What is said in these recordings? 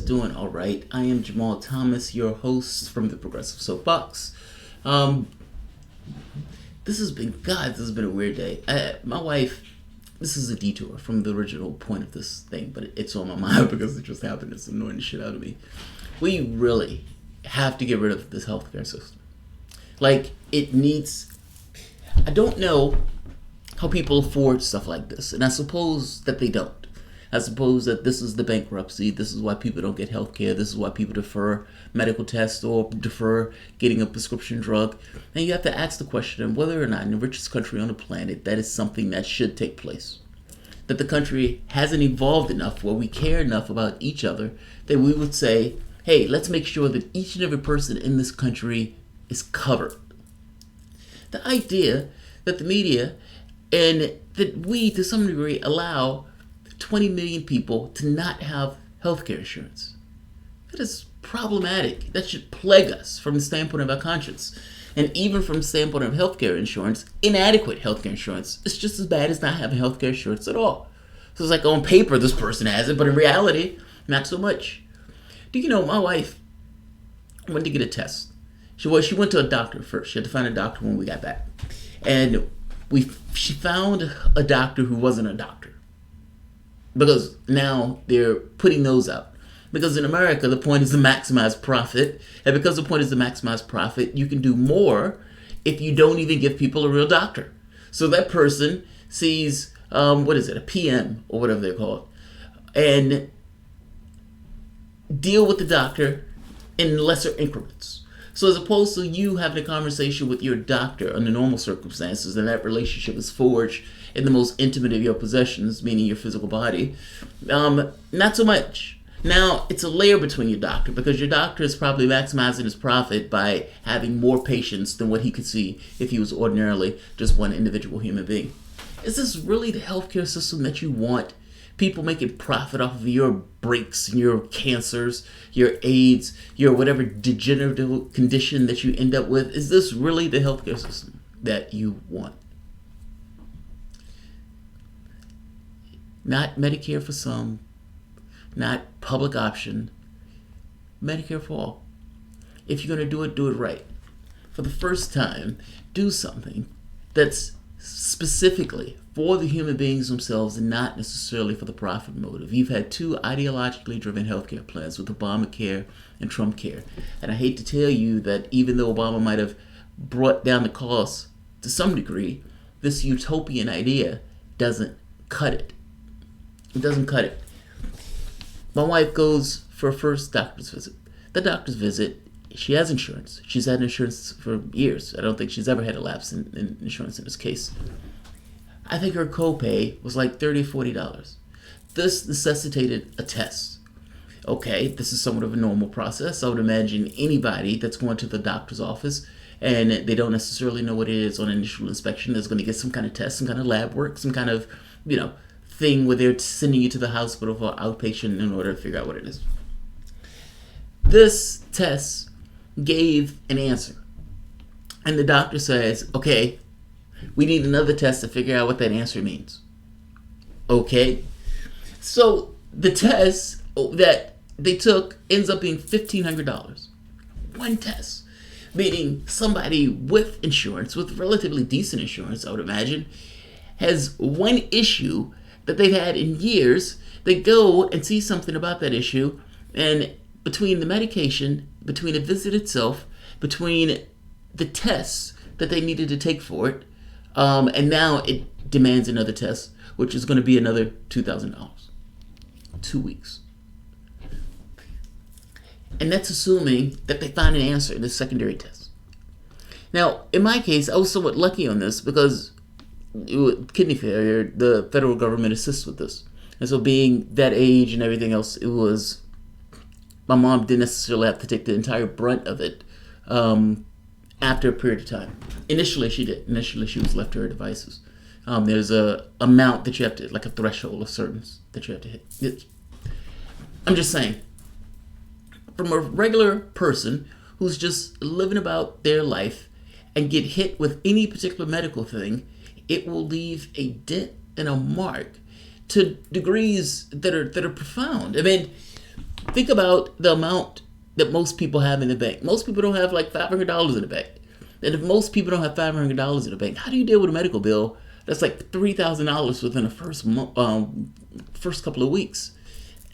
doing all right? I am Jamarl Thomas, your host from the Progressive Soapbox. This has been a weird day. My wife, this is a detour from the original point of this thing, but it's on my mind because it just happened. It's annoying the shit out of me. We really have to get rid of this healthcare system. Like, it needs... I don't know how people afford stuff like this, and I suppose that they don't. I suppose that this is the bankruptcy. This is why people don't get health care. This is why people defer medical tests or defer getting a prescription drug. And you have to ask the question of whether or not in the richest country on the planet that is something that should take place. That the country hasn't evolved enough where we care enough about each other that we would say, hey, let's make sure that each and every person in this country is covered. The idea that the media and that we, to some degree, allow 20 million people to not have healthcare insurance. That is problematic. That should plague us from the standpoint of our conscience. And even from the standpoint of healthcare insurance, inadequate healthcare insurance is just as bad as not having healthcare insurance at all. So it's like on paper this person has it, but in reality, not so much. Do you know, my wife went to get a test. She went to a doctor first. She had to find a doctor when we got back. And she found a doctor who wasn't a doctor. Because now they're putting those out. Because in America, the point is to maximize profit. And because the point is to maximize profit, you can do more if you don't even give people a real doctor. So that person sees, a PM or whatever they're called, and deal with the doctor in lesser increments. So as opposed to you having a conversation with your doctor under normal circumstances, and that relationship is forged in the most intimate of your possessions, meaning your physical body, not so much. Now, it's a layer between your doctor, because your doctor is probably maximizing his profit by having more patients than what he could see if he was ordinarily just one individual human being. Is this really the healthcare system that you want? People making profit off of your breaks and your cancers, your AIDS, your whatever degenerative condition that you end up with. Is this really the healthcare system that you want? Not Medicare for some, not public option, Medicare for all. If you're going to do it right. For the first time, do something that's specifically for the human beings themselves and not necessarily for the profit motive. You've had two ideologically driven healthcare plans with Obamacare and Trump Care. And I hate to tell you that even though Obama might have brought down the cost to some degree, this utopian idea doesn't cut it. It doesn't cut it. My wife goes for a first doctor's visit. The doctor's visit, she has insurance. She's had insurance for years. I don't think she's ever had a lapse in insurance in this case. I think her copay was like $30 or $40. This necessitated a test. Okay, this is somewhat of a normal process. I would imagine anybody that's going to the doctor's office and they don't necessarily know what it is on initial inspection is going to get some kind of test, some kind of lab work, some kind of, thing where they're sending you to the hospital for outpatient in order to figure out what it is. This test gave an answer. And the doctor says, okay, we need another test to figure out what that answer means. Okay? So the test that they took ends up being $1,500. One test. Meaning somebody with insurance, with relatively decent insurance, I would imagine, has one issue that they've had in years. They go and see something about that issue, and between the medication, between the visit itself, between the tests that they needed to take for it, and now it demands another test, which is going to be another $2,000. 2 weeks. And that's assuming that they find an answer in the secondary test. Now, in my case, I was somewhat lucky on this because kidney failure, the federal government assists with this. And so being that age and everything else, it was, my mom didn't necessarily have to take the entire brunt of it after a period of time. Initially she did. Initially she was left to her devices. There's a amount that you have to, like a threshold of certain that you have to hit. I'm just saying, from a regular person who's just living about their life and get hit with any particular medical thing, it will leave a dent and a mark to degrees that are profound. I mean, Think about the amount that most people have in the bank. Most people don't have like $500 in the bank. And if most people don't have $500 in the bank, how do you deal with a medical bill that's like $3,000 within the first couple of weeks?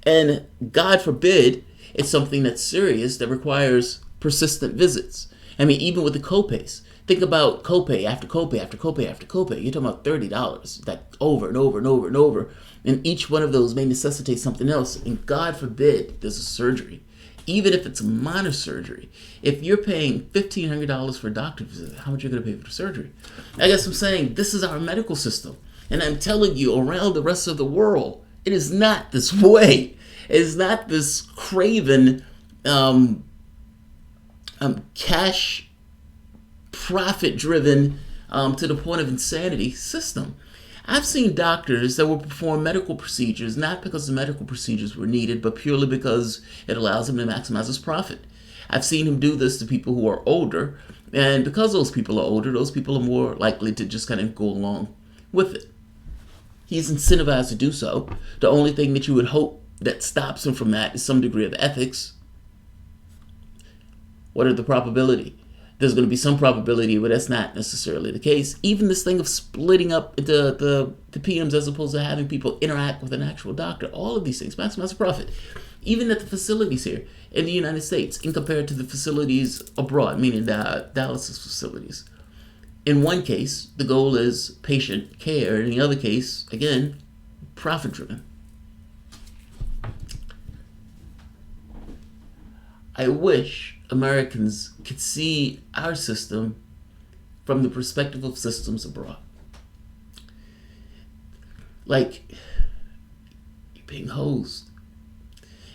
And God forbid it's something that's serious that requires persistent visits. I mean, even with the copays. Think about copay after copay after copay after copay. You're talking about $30, that over and over and over and over. And each one of those may necessitate something else. And God forbid there's a surgery. Even if it's a minor surgery. If you're paying $1,500 for a doctor visit, how much are you going to pay for the surgery? I guess I'm saying this is our medical system. And I'm telling you, around the rest of the world, it is not this way. It is not this craven cash profit-driven to the point of insanity system. I've seen doctors that will perform medical procedures not because the medical procedures were needed, but purely because it allows him to maximize his profit. I've seen him do this to people who are older, and because those people are older, those people are more likely to just kind of go along with it. He's incentivized to do so. The only thing that you would hope that stops him from that is some degree of ethics. What are the probability? There's going to be some probability, but that's not necessarily the case. Even this thing of splitting up the PMs as opposed to having people interact with an actual doctor, all of these things maximize the profit. Even at the facilities here in the United States, in compared to the facilities abroad, meaning the dialysis facilities. In one case, the goal is patient care. In the other case, again, profit-driven. I wish Americans could see our system from the perspective of systems abroad. Like, you're being hosed.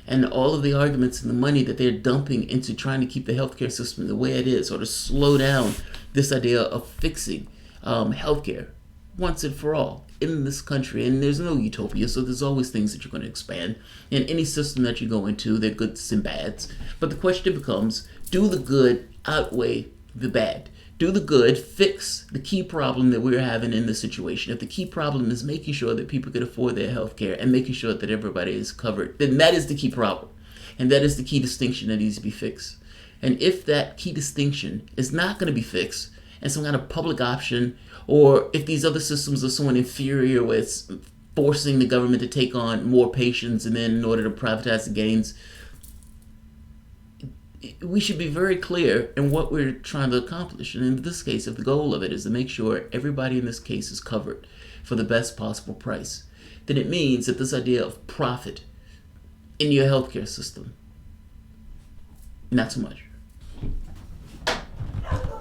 And all of the arguments and the money that they're dumping into trying to keep the healthcare system the way it is, or to slow down this idea of fixing healthcare once and for all in this country. And there's no utopia, so there's always things that you're going to expand. In any system that you go into, there are goods and bads. But the question becomes, do the good outweigh the bad? Do the good fix the key problem that we're having in this situation? If the key problem is making sure that people can afford their health care and making sure that everybody is covered, then that is the key problem. And that is the key distinction that needs to be fixed. And if that key distinction is not going to be fixed, and some kind of public option, or if these other systems are somewhat inferior where it's forcing the government to take on more patients and then in order to privatize the gains, we should be very clear in what we're trying to accomplish. And in this case, if the goal of it is to make sure everybody in this case is covered for the best possible price, then it means that this idea of profit in your healthcare system, not so much.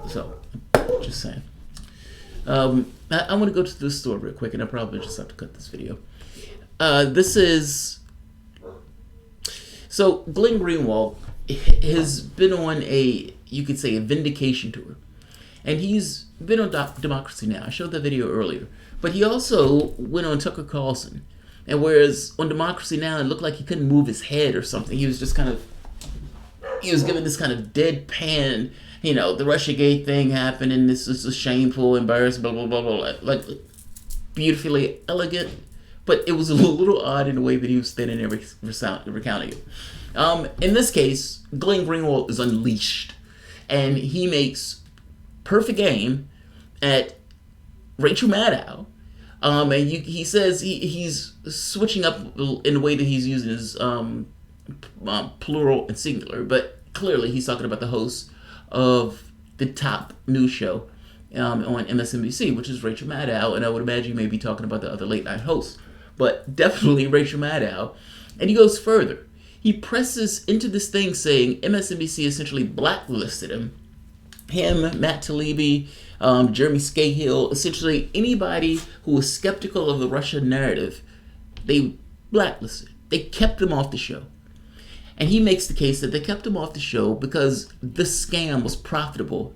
So, just saying. I want to go to this store real quick, and I probably just have to cut this video. This is... So, Glenn Greenwald has been on you could say, a vindication tour. And he's been on Democracy Now! I showed that video earlier. But he also went on Tucker Carlson. And whereas on Democracy Now! It looked like he couldn't move his head or something, he was just kind of... He was giving this kind of deadpan... You know, the Russiagate thing happened, and this is a shameful, embarrassing, blah, blah, blah, blah. Like, beautifully elegant, but it was a little odd in the way that he was standing there recounting it. In this case, Glenn Greenwald is unleashed, and he makes perfect aim at Rachel Maddow. And he says he's switching up in the way that he's using his plural and singular, but clearly he's talking about the host of the top news show on MSNBC, which is Rachel Maddow, and I would imagine you may be talking about the other late night hosts, but definitely Rachel Maddow. And he goes further. He presses into this thing saying MSNBC essentially blacklisted him. Matt Taibbi, Jeremy Scahill, essentially anybody who was skeptical of the Russia narrative, they blacklisted. They kept him off the show. And he makes the case that they kept him off the show because the scam was profitable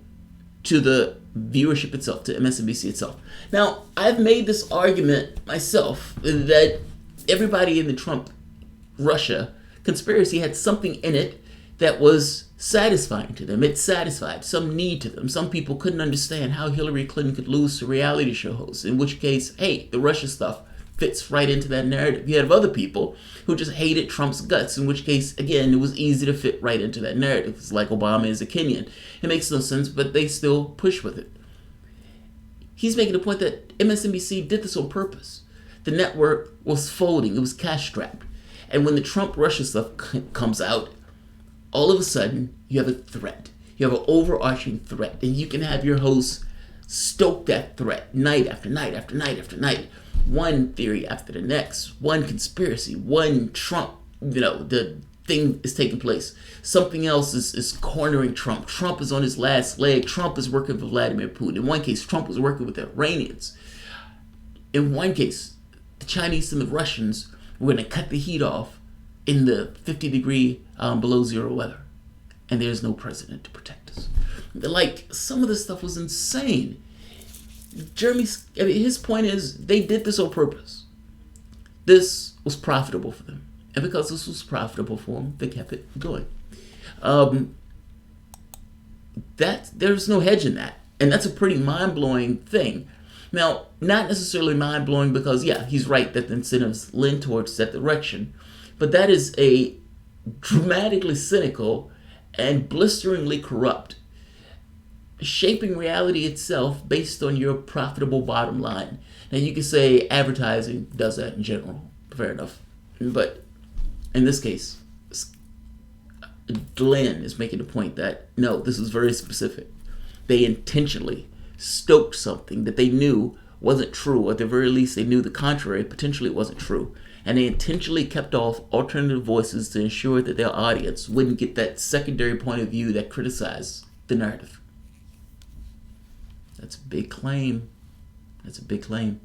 to the viewership itself, to MSNBC itself. Now, I've made this argument myself that everybody in the Trump-Russia conspiracy had something in it that was satisfying to them. It satisfied some need to them. Some people couldn't understand how Hillary Clinton could lose to reality show hosts, in which case, hey, the Russia stuff fits right into that narrative. You have other people who just hated Trump's guts, in which case, again, it was easy to fit right into that narrative. It's like Obama is a Kenyan. It makes no sense, but they still push with it. He's making the point that MSNBC did this on purpose. The network was folding. It was cash-strapped. And when the Trump-Russia stuff comes out, all of a sudden, you have a threat. You have an overarching threat. And you can have your hosts stoke that threat night after night after night after night. One theory after the next. One conspiracy. One Trump, the thing is taking place. Something else is cornering Trump. Trump is on his last leg. Trump is working for Vladimir Putin. In one case, Trump was working with the Iranians. In one case, the Chinese and the Russians were going to cut the heat off in the 50-degree below zero weather. And there's no president to protect us. Like, some of this stuff was insane. His point is, they did this on purpose. This was profitable for them. And because this was profitable for them, they kept it going. There's no hedge in that. And that's a pretty mind-blowing thing. Now, not necessarily mind-blowing because, yeah, he's right that the incentives lend towards that direction. But that is a dramatically cynical and blisteringly corrupt, shaping reality itself based on your profitable bottom line. Now, you could say advertising does that in general. Fair enough. But in this case, Glenn is making the point that, no, this is very specific. They intentionally stoked something that they knew wasn't true, or at the very least they knew the contrary, potentially it wasn't true. And they intentionally kept off alternative voices to ensure that their audience wouldn't get that secondary point of view that criticized the narrative. That's a big claim. That's a big claim.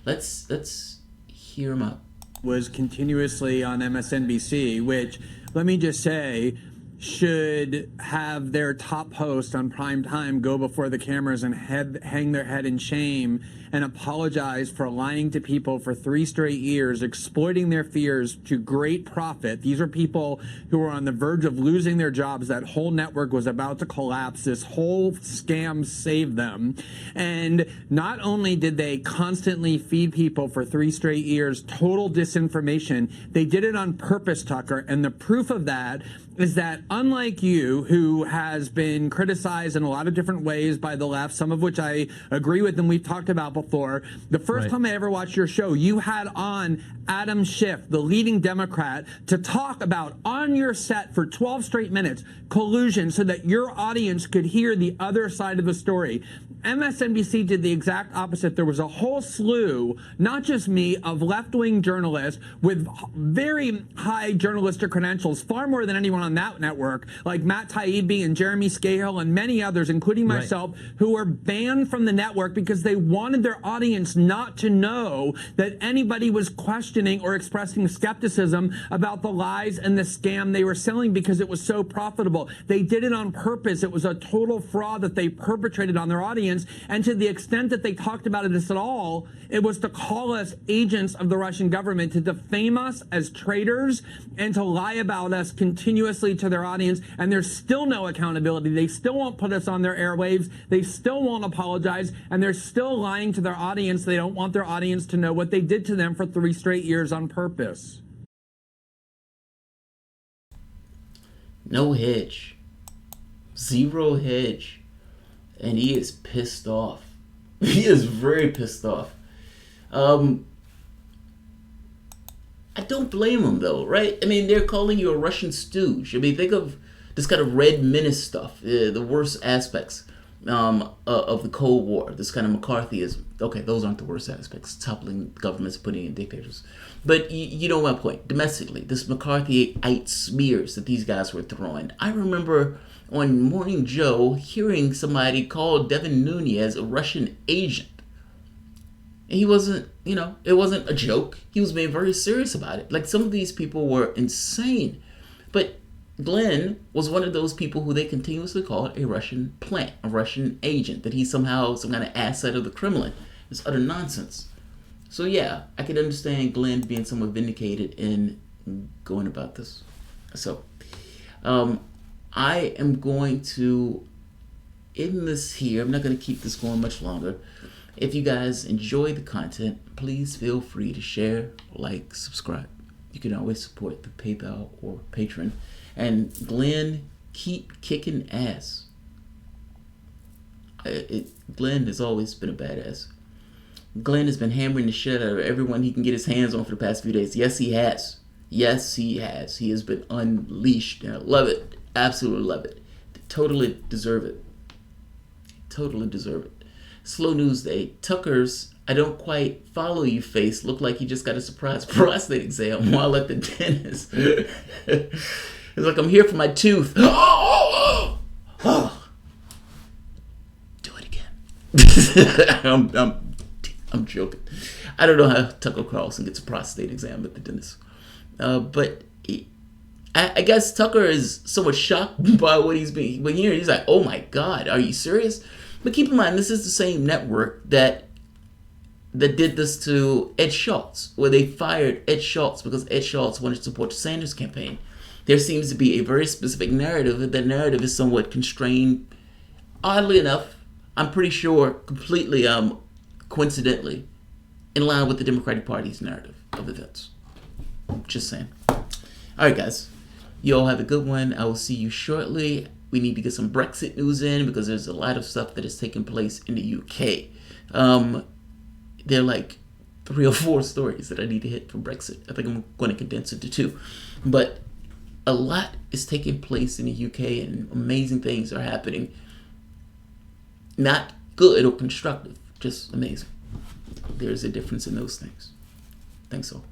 Let's hear him out. Was continuously on MSNBC, which, let me just say, should have their top host on prime time go before the cameras and hang their head in shame and apologize for lying to people for 3 straight years, exploiting their fears to great profit. These are people who were on the verge of losing their jobs. That whole network was about to collapse. This whole scam saved them. And not only did they constantly feed people for 3 straight years total disinformation, they did it on purpose, Tucker. And the proof of that is that, unlike you, who has been criticized in a lot of different ways by the left, some of which I agree with and we've talked about before, the first time I ever watched your show, you had on Adam Schiff, the leading Democrat, to talk about, on your set for 12 straight minutes, collusion, so that your audience could hear the other side of the story. MSNBC did the exact opposite. There was a whole slew, not just me, of left-wing journalists with very high journalistic credentials, far more than anyone on that network, like Matt Taibbi and Jeremy Scahill and many others, including myself, who were banned from the network because they wanted their audience not to know that anybody was questioning or expressing skepticism about the lies and the scam they were selling because it was so profitable. They did it on purpose. It was a total fraud that they perpetrated on their audience. And to the extent that they talked about this at all, it was to call us agents of the Russian government, to defame us as traitors, and to lie about us continuously to their audience. And there's still no accountability. They still won't put us on their airwaves. They still won't apologize. And they're still lying to their audience. They don't want their audience to know what they did to them for 3 straight years on purpose. No hedge. Zero hedge. And he is pissed off. He is very pissed off. I don't blame him, though, right? I mean, they're calling you a Russian stooge. I mean, think of this kind of red menace stuff, the worst aspects of the Cold War, this kind of McCarthyism. Okay, those aren't the worst aspects, toppling governments, putting in dictators. But you know my point. Domestically, this McCarthyite smears that these guys were throwing. I remember on Morning Joe hearing somebody call Devin Nunes a Russian agent. And he wasn't, it wasn't a joke. He was being very serious about it. Like, some of these people were insane. But Glenn was one of those people who they continuously called a Russian plant, a Russian agent, that he's somehow some kind of asset of the Kremlin. It's utter nonsense. So yeah, I could understand Glenn being somewhat vindicated in going about this. So, I am going to end this here. I'm not going to keep this going much longer. If you guys enjoy the content, please feel free to share, like, subscribe. You can always support the PayPal or Patreon. And Glenn, keep kicking ass. Glenn has always been a badass. Glenn has been hammering the shit out of everyone he can get his hands on for the past few days. Yes, he has. Yes, he has. He has been unleashed. And I love it. Absolutely love it. Totally deserve it. Totally deserve it. Slow news day. Tucker's I don't quite follow you face looked like he just got a surprise prostate exam while at the dentist. It's like, I'm here for my tooth. Do it again. I'm joking. I don't know how Tucker Carlson gets a prostate exam at the dentist. But I guess Tucker is somewhat shocked by what he's been hearing. He's like, oh my God, are you serious? But keep in mind, this is the same network that did this to Ed Schultz, where they fired Ed Schultz because Ed Schultz wanted to support the Sanders campaign. There seems to be a very specific narrative, and that narrative is somewhat constrained. Oddly enough, I'm pretty sure completely coincidentally in line with the Democratic Party's narrative of events. Just saying. All right, guys. You all have a good one. I will see you shortly. We need to get some Brexit news in because there's a lot of stuff that is taking place in the UK. There are like 3 or 4 stories that I need to hit for Brexit. I think I'm going to condense it to 2. But a lot is taking place in the UK and amazing things are happening. Not good or constructive, just amazing. There's a difference in those things. Thanks all.